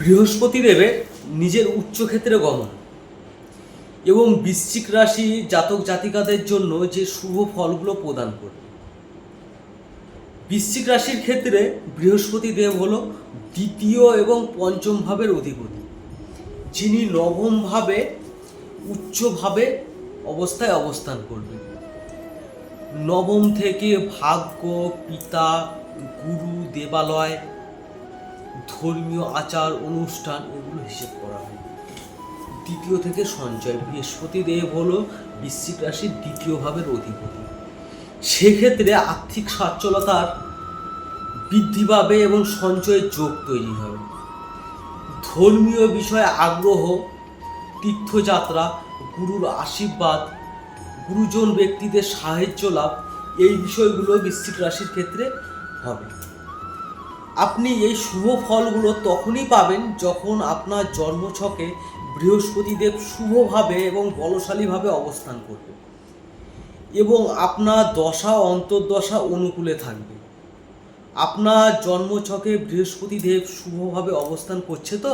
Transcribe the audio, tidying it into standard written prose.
বৃহস্পতি দেবের নিজের উচ্চক্ষেত্রে গমন এবং বৃশ্চিক রাশি জাতক জাতিকাদের জন্য যে শুভ ফলগুলো প্রদান করবে। বৃশ্চিক রাশির ক্ষেত্রে বৃহস্পতি দেব হলো দ্বিতীয় এবং পঞ্চম ভাবের অধিপতি, যিনি নবম ভাবে উচ্চভাবে অবস্থায় অবস্থান করবেন। নবম থেকে ভাগ্য, পিতা, গুরু, দেবালয়, ধর্মীয় আচার অনুষ্ঠান এগুলো হিসেব করা হয়। দ্বিতীয় থেকে সঞ্চয়, বৃহস্পতি দেব হলো বৃশ্চিক রাশির দ্বিতীয় ভাবের অধিপতি। সেক্ষেত্রে আর্থিক সচ্ছলতার বৃদ্ধি পাবে এবং সঞ্চয়ের যোগ তৈরি হবে। ধর্মীয় বিষয়ে আগ্রহ, তীর্থযাত্রা, গুরুর আশীর্বাদ, গুরুজন ব্যক্তিদের সাহায্য লাভ, এই বিষয়গুলো বৃশ্চিক রাশির ক্ষেত্রে হবে। আপনি এই শুভ ফলগুলো তখনই পাবেন যখন আপনার জন্মছকে বৃহস্পতিদেব শুভভাবে এবং বলশালীভাবে অবস্থান করবে এবং আপনার দশা অন্তর্দশা অনুকূলে থাকবে। আপনার জন্মছকে বৃহস্পতিদেব শুভভাবে অবস্থান করছে তো?